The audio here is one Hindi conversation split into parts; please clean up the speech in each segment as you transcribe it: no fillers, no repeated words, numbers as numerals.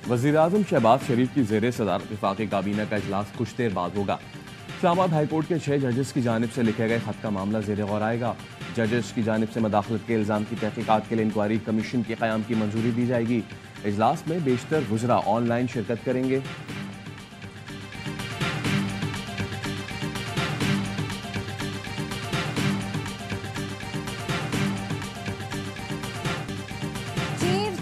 वज़ीर-ए-आज़म शहबाज शरीफ की ज़ेर सदारत वफाकी काबीना का इजलास कुछ देर बाद होगा। इस्लामाबाद हाईकोर्ट के 6 जजेस की जानिब से लिखे गए खत का मामला ज़ेर गौर आएगा। जजेस की जानिब से मदाखलत के इल्ज़ाम की तहकीकात के लिए इंक्वायरी कमीशन के क़याम की मंजूरी दी जाएगी। इजलास में बेशतर वज़रा ऑनलाइन शिरकत करेंगे।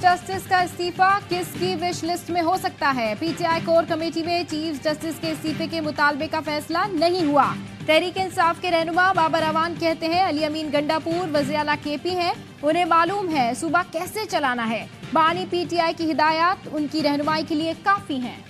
जस्टिस का इस्तीफा किसकी विश लिस्ट में हो सकता है? पीटीआई कोर कमेटी में चीफ जस्टिस के इस्तीफे के मुतालबे का फैसला नहीं हुआ। तहरीक इंसाफ के रहनुमा बाबर अवान कहते हैं अली अमीन गंडापुर वज़ीर आला केपी हैं, उन्हें मालूम है सूबा कैसे चलाना है। बानी पीटीआई की हिदायत उनकी रहनुमाई के लिए काफी हैं।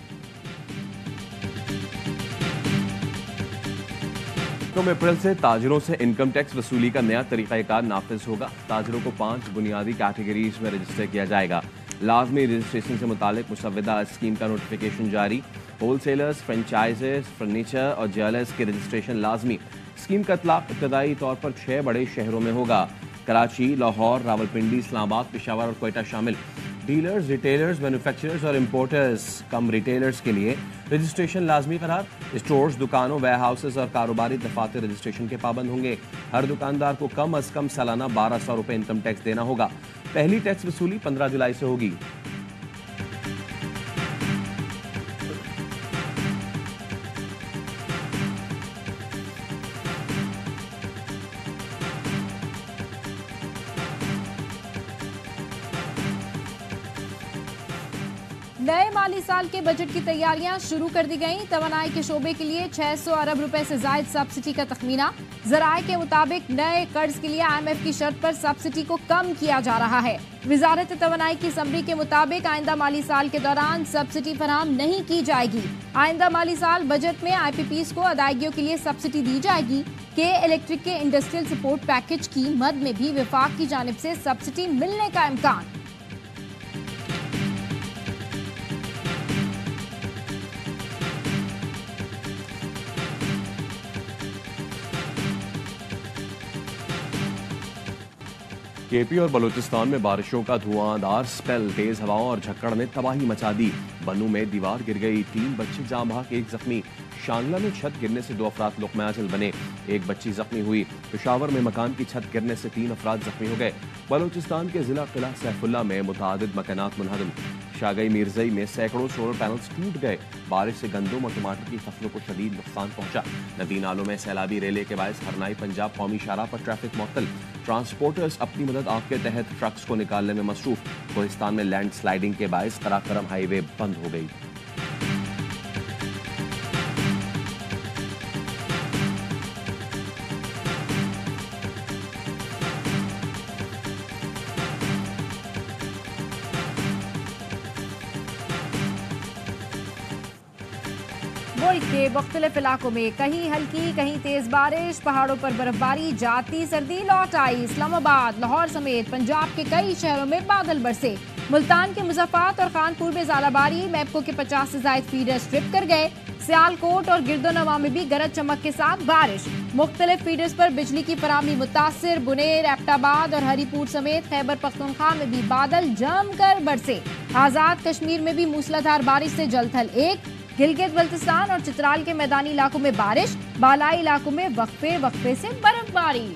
अप्रैल से ताजरों से इनकम टैक्स वसूली का नया तरीक़ाकार नाफिज होगा। ताजरों को 5 बुनियादी कैटेगरीज में रजिस्टर किया जाएगा। लाजमी रजिस्ट्रेशन से मुतालिक मुसव्वदा स्कीम का नोटिफिकेशन जारी। होलसेलर्स, फ्रेंचाइजेस, फर्नीचर और ज्वेलर्स के रजिस्ट्रेशन लाजमी। स्कीम का इतलाक इब्तदाई तौर पर 6 बड़े शहरों में होगा। कराची, लाहौर, रावलपिंडी, इस्लामाबाद, पेशावर और कोयटा शामिल। डीलर्स, रिटेलर्स, मैन्युफैक्चरर्स और इम्पोर्टर्स कम रिटेलर्स के लिए रजिस्ट्रेशन लाजमी करार। स्टोर्स, दुकानों, वेयर हाउसेज और कारोबारी दफातर रजिस्ट्रेशन के पाबंद होंगे। हर दुकानदार को कम अज कम सालाना 1200 रुपये इनकम टैक्स देना होगा। पहली टैक्स वसूली 15 जुलाई से होगी। नए माली साल के बजट की तैयारियां शुरू कर दी गईं। तवानाई के शोबे के लिए 600 अरब रुपए से जायद सब्सिडी का तखमीना। जराये के मुताबिक नए कर्ज के लिए IMF की शर्त पर सब्सिडी को कम किया जा रहा है। वजारत तवानाई की समरी के मुताबिक आइंदा माली साल के दौरान सब्सिडी फराहम नहीं की जाएगी। आइंदा माली साल बजट में IPPs को अदायगियों के लिए सब्सिडी दी जाएगी। के इलेक्ट्रिक के इंडस्ट्रियल सपोर्ट पैकेज की मद में भी विफाक की जानिब से सब्सिडी मिलने का इम्कान। केपी और बलूचिस्तान में बारिशों का धुआंधार स्पेल, तेज हवाओं और झक्कड़ ने तबाही मचा दी। बनू में दीवार गिर गई, 3 बच्चे जाँ बहक, 1 जख्मी। शांगला में छत गिरने से 2 अफराद लुक़मा अजल बने, 1 बच्ची जख्मी हुई। पेशावर में मकान की छत गिरने से 3 अफराद जख्मी हो गए। बलूचिस्तान के जिला किला सैफुल्ला में मुतादिद मकानात मुनहदम। शागई मीरजई में सैकड़ों सोलर पैनल्स टूट गए। बारिश से गंदम और टमाटर की फसलों को शदीद नुकसान पहुंचा। नदी नालों में सैलाबी रेले के बायस हरनाई पंजाब कौमी शाहराह पर ट्रैफिक मुअत्तल। ट्रांसपोर्टर्स अपनी मदद आप के तहत ट्रक्स को निकालने में मसरूफ। कोहिस्तान में लैंड स्लाइडिंग के बायस कराकरम हाईवे बंद हो गई। मुल्क के मुख्तलिफ इलाकों में कहीं हल्की कहीं तेज बारिश, पहाड़ों पर बर्फबारी, जाती सर्दी लौट आई। इस्लामाबाद, लाहौर समेत पंजाब के कई शहरों में बादल बरसे। मुल्तान के मुज़फ्फराबाद और खानपुर में ज़ालाबारी, मैप्को के 50 से ज़ायद फीडर्स ट्रिप कर गए। सियालकोट और गिरदोनवा में भी गरज चमक के साथ बारिश। मुख्तलिफ फीडर्स पर बिजली की फराहमी मुतासिर। बुनेर, एबटाबाद और हरीपुर समेत खैबर पख्तूनख्वा में भी बादल जमकर बरसे। आज़ाद कश्मीर में भी मूसलाधार बारिश से जलथल 1। गिलगित बल्तिस्तान और चित्राल के मैदानी इलाकों में बारिश, बालाई इलाकों में वक्फे वक्फे से बर्फबारी।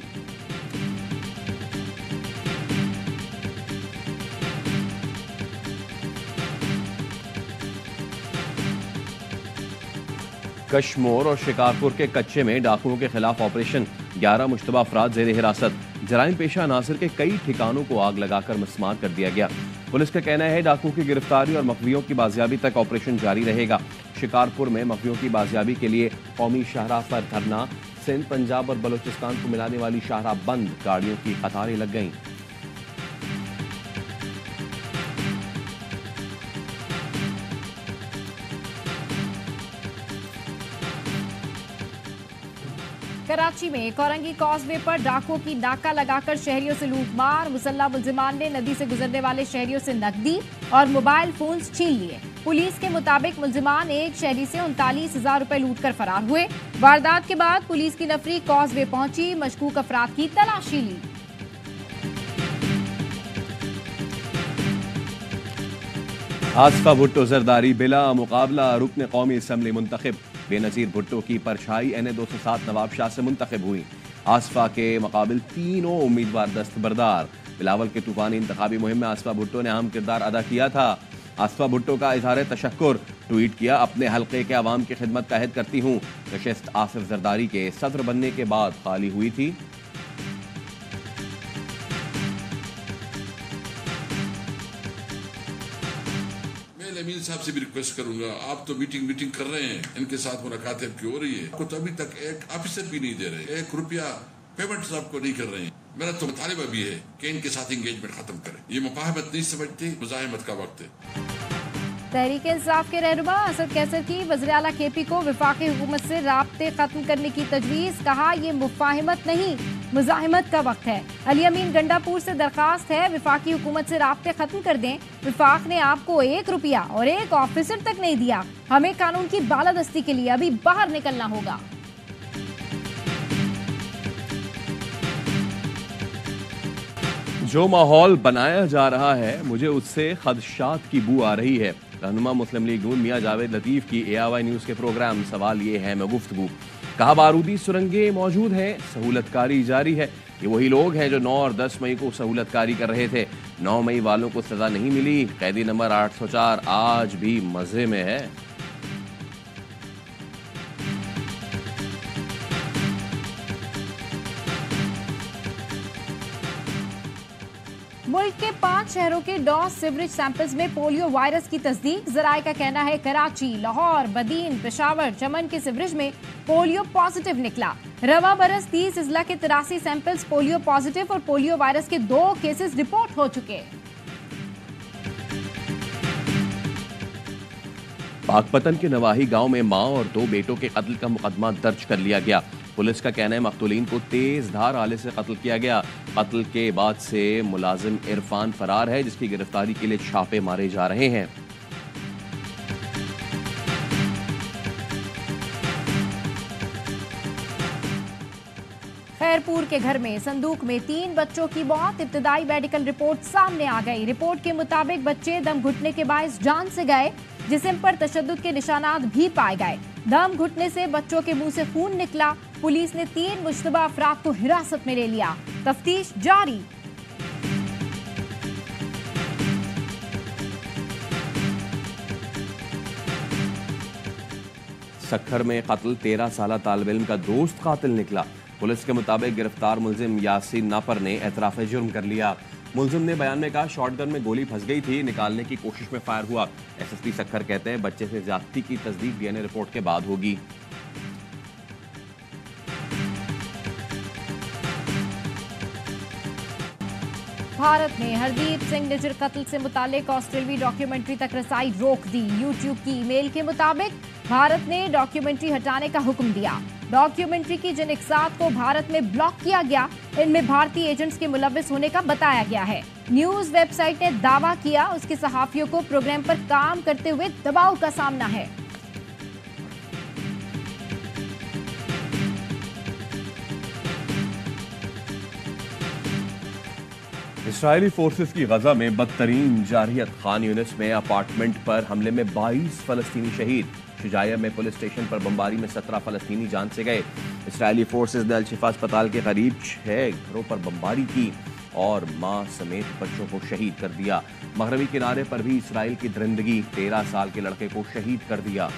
कश्मोर और शिकारपुर के कच्चे में डाकुओं के खिलाफ ऑपरेशन, 11 मुश्तबा अफराद जेर हिरासत। जराइम पेशा अनासर के कई ठिकानों को आग लगाकर मस्मार कर दिया गया। पुलिस का कहना है डाकुओं की गिरफ्तारी और मखवियों की बाजियाबी तक ऑपरेशन जारी रहेगा। शिकारपुर में मखवियों की बाजियाबी के लिए कौमी शाहराह पर धरना। सिंध, पंजाब और बलूचिस्तान को मिलाने वाली शाहराह बंद, गाड़ियों की कतारें लग गईं। कराची में कोरंगी कॉजवे पर डाकुओं की नाका लगाकर शहरियों से लूटमार। मुसल्ला मुल्जिमान ने नदी से गुजरने वाले शहरियों से नकदी और मोबाइल फोन्स छीन लिए। पुलिस के मुताबिक मुल्जिमान एक शहरी से 39,000 रुपए लूटकर फरार हुए। वारदात के बाद पुलिस की नफरी कॉजवे पहुंची, मशकूक अफराद की तलाशी ली। आसफा भुट्टो जरदारी बिला मुकाबला रुकन कौमी असम्बली मुंतखब। बेनजीर भुट्टो की परछाई NA 207 नवाब शाह से मुंतखब हुई। आसफा के मुकाबिल तीनों उम्मीदवार दस्तबरदार। बिलावल के तूफानी इंतखाबी मुहिम में आसफा भुट्टो ने अहम किरदार अदा किया था। आसफा भुट्टो का इजहार तशक्कुर ट्वीट किया, अपने हल्के के अवाम की खिदमत का अहद करती हूँ। नशिस्त आसिफ जरदारी के सदर बनने के बाद खाली हुई थी। अमीन साहब से भी रिक्वेस्ट करूंगा, आप तो मीटिंग कर रहे हैं, इनके साथ मुलाकातें क्यों हो रही है? आपको तो अभी तक एक ऑफिसर भी नहीं दे रहे, 1 रुपया पेमेंट आपको नहीं कर रहे हैं। मेरा तो मुतालिबा भी है कि इनके साथ एंगेजमेंट खत्म करें। ये मुफाहमत नहीं समझती, मुजाहिमत का वक्त है। तहरीक इंसाफ के रहनुमा असद कैसर की वज़ीर आला KP को वफाकी हुकूमत से राब्ते खत्म करने की तजवीज़। कहा, ये मुफाहिमत नहीं मुजाहिमत का वक्त है। अली अमीन गंडापुर से दरखास्त है, वफाकी हुकूमत से राब्ते खत्म कर दें। वफाक ने आपको 1 रुपया और 1 ऑफिसर तक नहीं दिया। हमें कानून की बालादस्ती के लिए अभी बाहर निकलना होगा। जो माहौल बनाया जा रहा है, मुझे उससे खदशात की बू आ रही है। रहनुमा मुस्लिम लीग नून मियां जावेद लतीफ की AIY न्यूज़ के प्रोग्राम सवाल ये है में गुफ्तगू। कहा, बारूदी सुरंगें मौजूद हैं, सहूलतकारी जारी है। ये वही लोग हैं जो 9 और 10 मई को सहूलतकारी कर रहे थे। 9 मई वालों को सजा नहीं मिली। कैदी नंबर 804 आज भी मजे में है। मुल्क के 5 शहरों के डॉस सीवरेज सैंपल्स में पोलियो वायरस की तस्दीक। जराये का कहना है कराची, लाहौर, बदीन, पेशावर, चमन के सीवरेज में पोलियो पॉजिटिव निकला। रवा बरस 30 अजला के 83 सैंपल्स पोलियो पॉजिटिव और पोलियो वायरस के 2 केसेस रिपोर्ट हो चुके। पाकपतन के नवाही गांव में मां और 2 बेटों के कत्ल का मुकदमा दर्ज कर लिया गया। पुलिस का कहना है मकतूलीन को तेज धार आले से कत्ल किया गया। कत्ल के बाद से मुलाजिम इरफान फरार है, जिसकी गिरफ्तारी के लिए छापे मारे जा रहे हैं। खैरपुर के घर में संदूक में 3 बच्चों की मौत। इब्तदाई मेडिकल रिपोर्ट सामने आ गई। रिपोर्ट के मुताबिक बच्चे दम घुटने के बायस जान से गए। जिस्म पर तशद्दुद के निशानात भी पाए गए। दम घुटने से बच्चों के मुंह से खून निकला। पुलिस ने 3 मुश्तबा अफराद को हिरासत में ले लिया। तफ्तीश जारी। सक्खर में कत्ल 13 साला तालिब इल्म का दोस्त कातिल निकला। पुलिस के मुताबिक गिरफ्तार मुलजिम यासीन नापर ने एतराफ़ जुर्म कर लिया। मुलजिम ने बयान में कहा, शॉटगन में गोली फंस गई थी, निकालने की कोशिश में फायर हुआ। SSP सक्खर कहते हैं बच्चे से ज्यादती की तस्दीक DNA रिपोर्ट के बाद होगी। भारत ने हरदीप सिंह निजर कत्ल से मुतालिक ऑस्ट्रेलवी डॉक्यूमेंट्री तक रसाई रोक दी। यूट्यूब की ईमेल के मुताबिक भारत ने डॉक्यूमेंट्री हटाने का हुक्म दिया। डॉक्यूमेंट्री की जिन इकसात को भारत में ब्लॉक किया गया, इनमें भारतीय एजेंट्स के मुलव्विस होने का बताया गया है। न्यूज वेबसाइट ने दावा किया उसके सहाफियों को प्रोग्राम पर काम करते हुए दबाव का सामना है। इसराइली फोर्सेस की गजा में बदतरीन जारहियत। खान यूनिस में अपार्टमेंट पर हमले में 22 फलस्तीनी शहीद। शुजाइया में पुलिस स्टेशन पर बमबारी में 17 फलस्तीनी जान से गए। इसराइली फोर्सेस ने अल-शिफा अस्पताल के करीब 6 घरों पर बमबारी की और मां समेत बच्चों को शहीद कर दिया। मगरबी किनारे पर भी इसराइल की दरिंदगी, 13 साल के लड़के को शहीद कर दिया।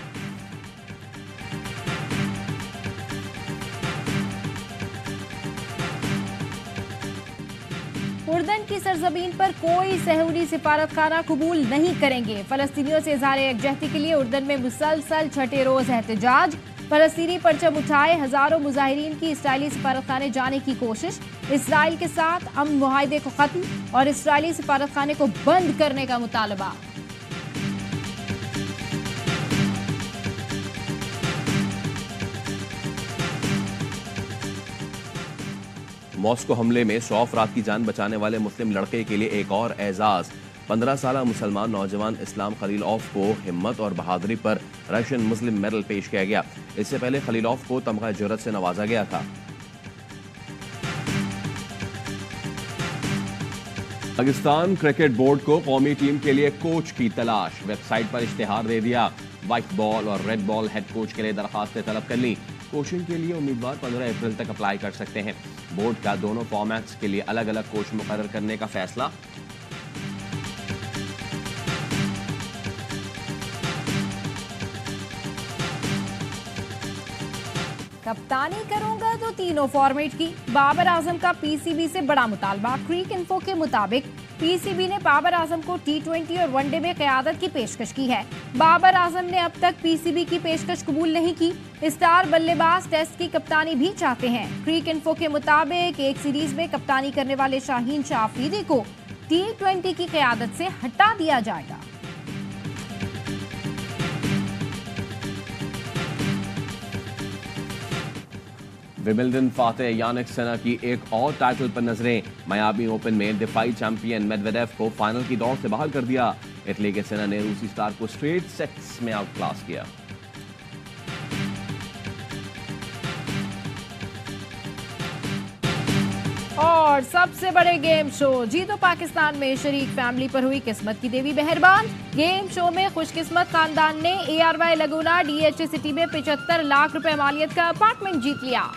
उर्दन की सरजमीन पर कोई सहूली सिफारत खाना कबूल नहीं करेंगे। फलस्तीनियों से इजहार यकजहती के लिए उर्दन में मुसलसल 6ठे रोज एहतजाज। फलस्तीनी परचम उठाए हजारों मुजाहिरीन की इसराइली सिफारत खाने जाने की कोशिश। इसराइल के साथ अमन मुआहदे को खत्म और इसराइली सिफारत खाने को बंद करने का मुतालबा। मॉस्को हमले में 100 अफराद की जान बचाने वाले मुस्लिम लड़के के लिए एक और एजाज। 15 साला मुसलमान नौजवान इस्लाम खलीलौफ को हिम्मत और बहादुरी पर रशियन मुस्लिम मेडल पेश किया गया। इससे पहले खलीलौफ को तमगा जुर्रत से नवाजा गया था। पाकिस्तान क्रिकेट बोर्ड को कौमी टीम के लिए कोच की तलाश, वेबसाइट पर इश्तिहार दे दिया। व्हाइट बॉल और रेड बॉल हेड कोच के लिए दरखास्तें तलब कर ली। कोचिंग के लिए उम्मीदवार 15 अप्रैल तक अप्लाई कर सकते हैं। बोर्ड का दोनों फॉर्मेट्स के लिए अलग अलग कोच मुकर्रर करने का फैसला। कप्तानी करूंगा तो तीनों फॉर्मेट की, बाबर आजम का पीसीबी से बड़ा मुतालबा। क्रिक इन्फो के मुताबिक पीसीबी ने बाबर आजम को टी20 और वनडे में क़यादत की पेशकश की है। बाबर आजम ने अब तक पीसीबी की पेशकश कबूल नहीं की। स्टार बल्लेबाज टेस्ट की कप्तानी भी चाहते हैं। क्रिक इन्फो के मुताबिक एक सीरीज में कप्तानी करने वाले शाहीन शाह अफरीदी को टी20 की क़यादत से हटा दिया जाएगा। विंबलडन फातेह यानिक सिनर की एक और टाइटल पर नजरें। मियामी ओपन में दिफाई चैंपियन मेदवेदेव को फाइनल की दौड़ से बाहर कर दिया। इटली के सिनर ने रूसी स्टार को स्ट्रेट सेट्स में आउट क्लास किया। और सबसे बड़े गेम शो जीतो पाकिस्तान में शरीक फैमिली पर हुई किस्मत की देवी मेहरबान। गेम शो में खुशकिस्मत खानदान ने ARY लगुना DHA सिटी में 75 लाख रुपए मालियत का अपार्टमेंट जीत लिया।